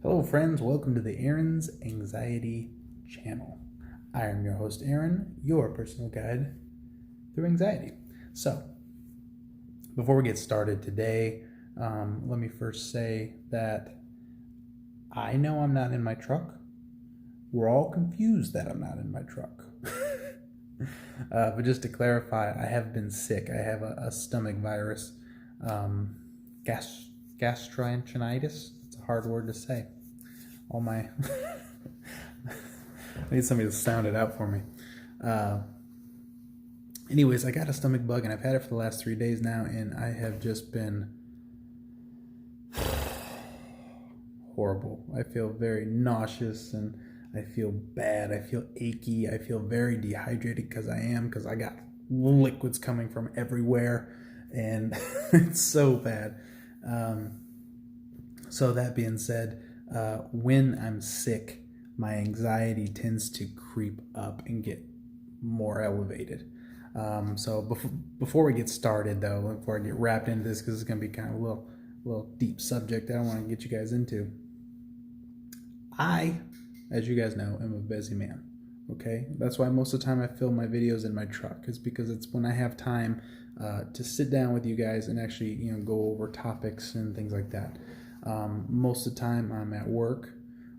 Hello, friends. Welcome to the Aaron's Anxiety Channel. I am your host, Aaron, your personal guide through anxiety. So, before we get started today, let me first say that I know I'm not in my truck. We're all confused that I'm not in my truck. But just to clarify, I have been sick. I have a stomach virus, gastroenteritis. It's a hard word to say. All my I need somebody to sound it out for me. Anyways, I got a stomach bug and I've had it for the last 3 days now, and I have just been horrible. I feel very nauseous and I feel bad. I feel achy. I feel very dehydrated because I got liquids coming from everywhere, and it's so bad. So that being said, when I'm sick, my anxiety tends to creep up and get more elevated. So before we get started, though, before I get wrapped into this, because it's going to be kind of a little deep subject that I want to get you guys into. I, as you guys know, am a busy man. Okay, that's why most of the time I film my videos in my truck. Is because it's when I have time to sit down with you guys and actually go over topics and things like that. Most of the time I'm at work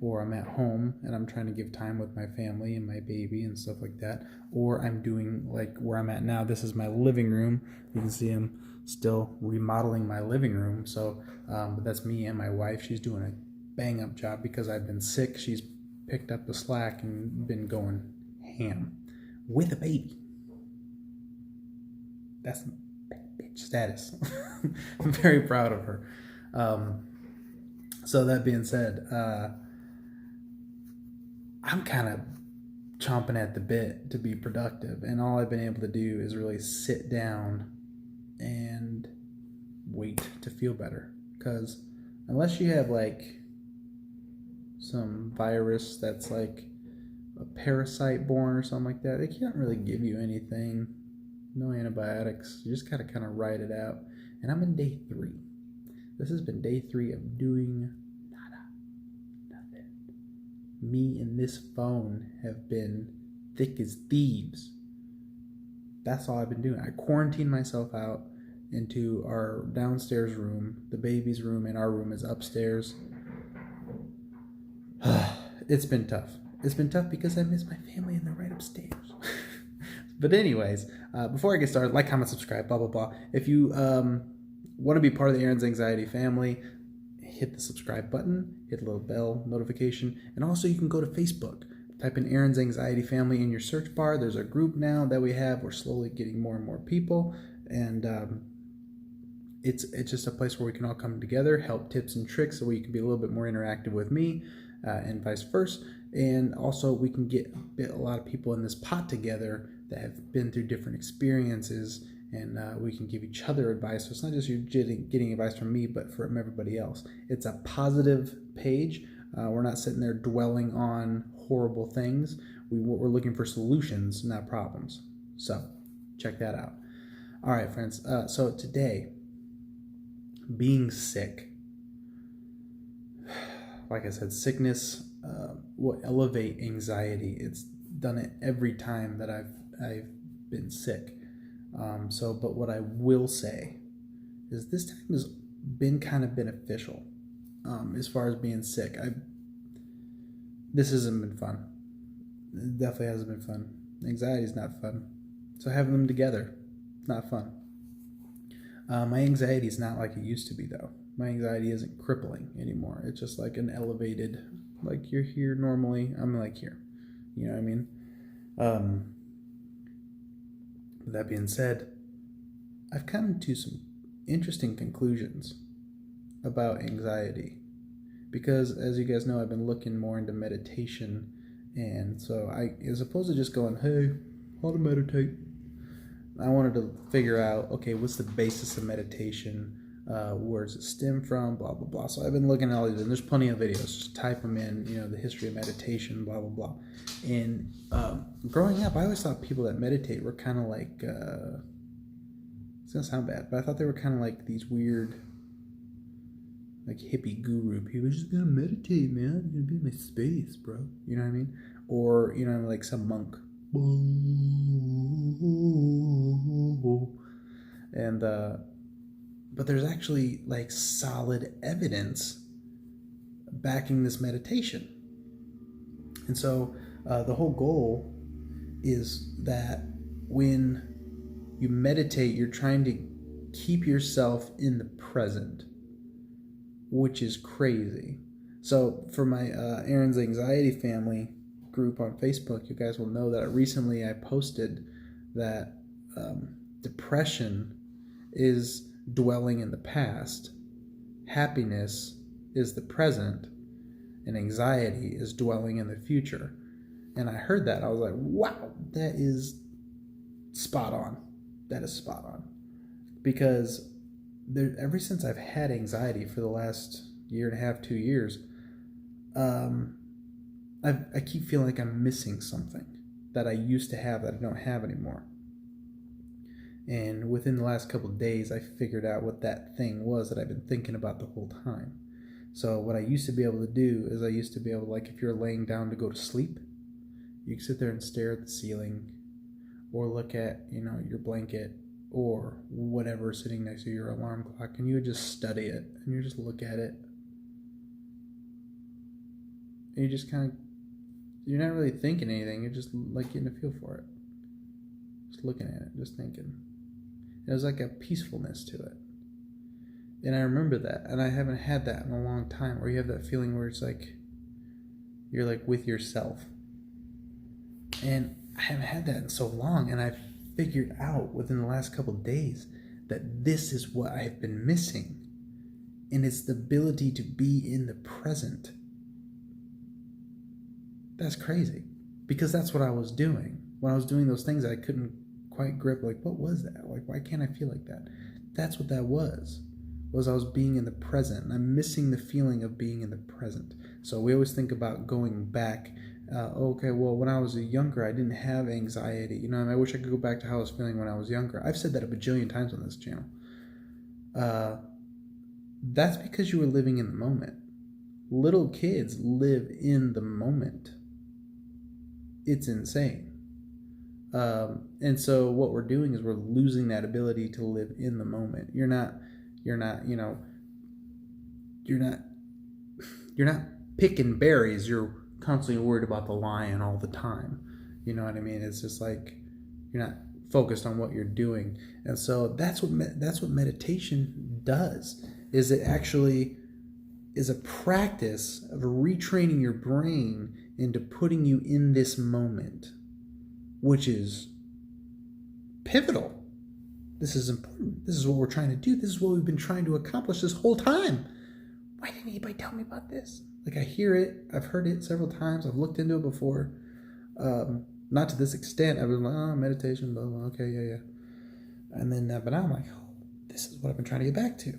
or I'm at home and I'm trying to give time with my family and my baby and stuff like that, or I'm doing like where I'm at now. This is my living room. You can see I'm still remodeling my living room. So but that's me and my wife. She's doing a bang up job because I've been sick. She's picked up the slack and been going ham with a baby. That's bitch status. I'm very proud of her. So that being said, I'm kind of chomping at the bit to be productive, and all I've been able to do is really sit down and wait to feel better. Because unless you have like some virus that's like a parasite born or something like that, they can't really give you anything. No antibiotics. You just gotta kind of ride it out. And I'm in day 3. This has been day 3 of doing nothing. Me and this phone have been thick as thieves. That's all I've been doing. I quarantined myself out into our downstairs room. The baby's room and our room is upstairs. It's been tough. It's been tough because I miss my family and they're right upstairs. But anyways, before I get started, like, comment, subscribe, blah, blah, blah. If you want to be part of the Aaron's Anxiety family, hit the subscribe button, hit the little bell notification, and also you can go to Facebook. Type in Aaron's Anxiety Family in your search bar. There's a group now that we have. We're slowly getting more and more people, and it's just a place where we can all come together, help tips and tricks, so you can be a little bit more interactive with me, and vice versa. And also we can get a lot of people in this pot together that have been through different experiences, and we can give each other advice. So it's not just you getting advice from me, but from everybody else. It's a positive page. We're not sitting there dwelling on horrible things. We're looking for solutions, not problems. So check that out. All right, friends. So today, being sick, like I said, sickness will elevate anxiety. It's done it every time that I've been sick. But what I will say is this time has been kind of beneficial as far as being sick. This hasn't been fun. It definitely hasn't been fun. Anxiety is not fun. So having them together, not fun. My anxiety is not like it used to be, though. My anxiety isn't crippling anymore. It's just like an elevated, like you're here normally, I'm like here. You know what I mean? With that being said, I've come to some interesting conclusions about anxiety. Because, as you guys know, I've been looking more into meditation. And so as opposed to just going, hey, how to meditate, I wanted to figure out, okay, what's the basis of meditation? Where does it stem from? Blah, blah, blah. So I've been looking at all these, and there's plenty of videos. Just type them in, the history of meditation, blah, blah, blah. And growing up, I always thought people that meditate were kind of like, it's going to sound bad, but I thought they were kind of like these weird like hippie guru people, just gonna meditate, man. I'm gonna be in my space, bro. You know what I mean? Or, you know, like some monk. And but there's actually like solid evidence backing this meditation. And so the whole goal is that when you meditate, you're trying to keep yourself in the present, which is crazy. So for my Aaron's Anxiety Family group on Facebook, you guys will know that recently I posted that depression is dwelling in the past, happiness is the present, and anxiety is dwelling in the future. And I heard that. I was like, wow, that is spot on. That is spot on. Because ever since I've had anxiety for the last year and a half, 2 years, I keep feeling like I'm missing something that I used to have that I don't have anymore. And within the last couple of days, I figured out what that thing was that I've been thinking about the whole time. So what I used to be able to do is I used to be able to, like, if you're laying down to go to sleep, you can sit there and stare at the ceiling or look at, you know, your blanket or whatever sitting next to your alarm clock, and you would just study it and you just look at it. And you just kind of, you're not really thinking anything. You're just like getting a feel for it. Just looking at it, just thinking. There's like a peacefulness to it. And I remember that. And I haven't had that in a long time, where you have that feeling where it's like, you're like with yourself. And I haven't had that in so long. And I've figured out within the last couple of days that this is what I've been missing. And it's the ability to be in the present. That's crazy. Because that's what I was doing. When I was doing those things, I couldn't quite grip, like, what was that? Like, why can't I feel like that? That's what that was I was being in the present. And I'm missing the feeling of being in the present. So we always think about going back. Okay, well, when I was younger, I didn't have anxiety. You know, and I wish I could go back to how I was feeling when I was younger. I've said that a bajillion times on this channel. That's because you were living in the moment. Little kids live in the moment. It's insane. And so what we're doing is we're losing that ability to live in the moment. You're not picking berries. You're constantly worried about the lion all the time. You know what I mean? It's just like you're not focused on what you're doing. And so that's what meditation does. Is it actually is a practice of retraining your brain into putting you in this moment, which is pivotal. This is important. This is what we're trying to do. This is what we've been trying to accomplish this whole time. Why didn't anybody tell me about this? Like, I hear it. I've heard it several times. I've looked into it before. Not to this extent. I was like, oh, meditation, blah, blah. Okay, yeah. And then, but now I'm like, oh, this is what I've been trying to get back to.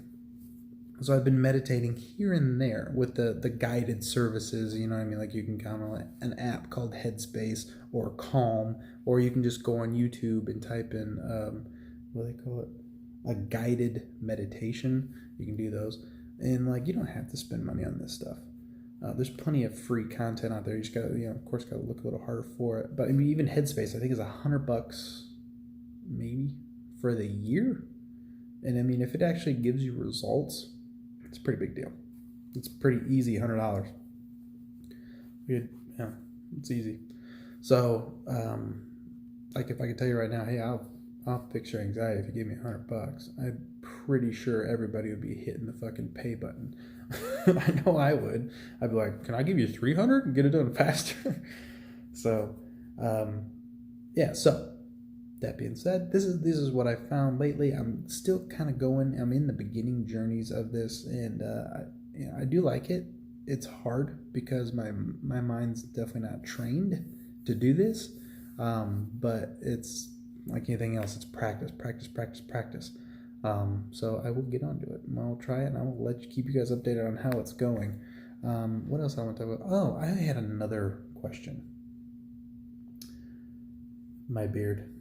So I've been meditating here and there with the guided services, you know what I mean? Like, you can download an app called Headspace or Calm, or you can just go on YouTube and type in, what do they call it? A guided meditation. You can do those. And, like, you don't have to spend money on this stuff. There's plenty of free content out there. You just got to, you know, of course, got to look a little harder for it. But I mean, even Headspace, I think, is $100 maybe for the year. And I mean, if it actually gives you results, it's a pretty big deal. It's pretty easy, $100. Yeah, it's easy. So, like, if I could tell you right now, hey, I'll fix your anxiety if you give me $100. I'm pretty sure everybody would be hitting the fucking pay button. I know I would. I'd be like, can I give you 300 and get it done faster? So, yeah. So that being said, this is what I found lately. I'm still kind of going. I'm in the beginning journeys of this, and I do like it. It's hard because my mind's definitely not trained to do this, but it's like anything else. It's practice. So I will get onto it. I'll try it, and I will keep you guys updated on how it's going. What else I want to talk about? Oh, I had another question. My beard.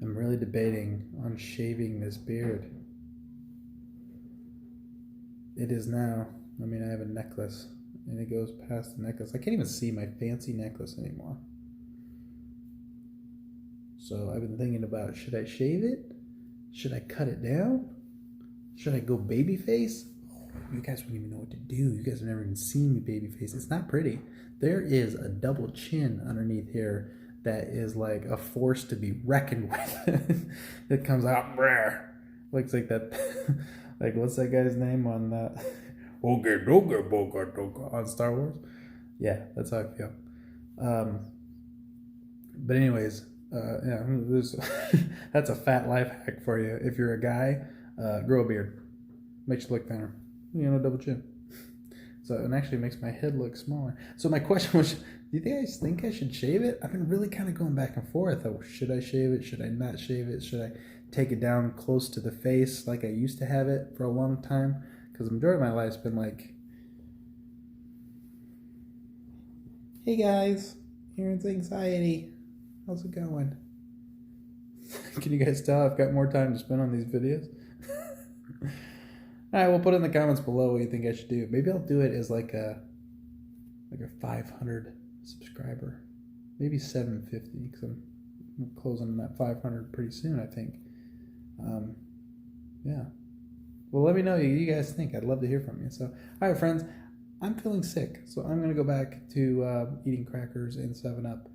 I'm really debating on shaving this beard. It is now, I mean, I have a necklace and it goes past the necklace. I can't even see my fancy necklace anymore. So I've been thinking about, should I shave it? Should I cut it down? Should I go baby face? Oh, you guys wouldn't even know what to do. You guys have never even seen me baby face. It's not pretty. There is a double chin underneath here that is like a force to be reckoned with. It comes out, brr. Looks like that, like what's that guy's name on that? On Star Wars? Yeah, that's how I feel. But anyways, yeah, that's a fat life hack for you. If you're a guy, grow a beard. Makes you look thinner. You know, double chin. So it actually makes my head look smaller. So my question was, do you guys think I should shave it? I've been really kind of going back and forth. Oh, should I shave it? Should I not shave it? Should I take it down close to the face like I used to have it for a long time? Because the majority of my life's been like, hey guys, Aaron's Anxiety. How's it going? Can you guys tell I've got more time to spend on these videos? All right, we'll put in the comments below what you think I should do. Maybe I'll do it as like a 500 subscriber, maybe 750, because I'm closing on that 500 pretty soon, I think. Yeah. Well, let me know what you guys think. I'd love to hear from you. So, all right, friends, I'm feeling sick, so I'm gonna go back to eating crackers and 7-Up.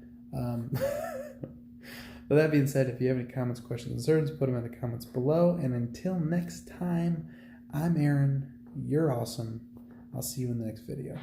With that being said, if you have any comments, questions, concerns, put them in the comments below. And until next time, I'm Aaron. You're awesome. I'll see you in the next video.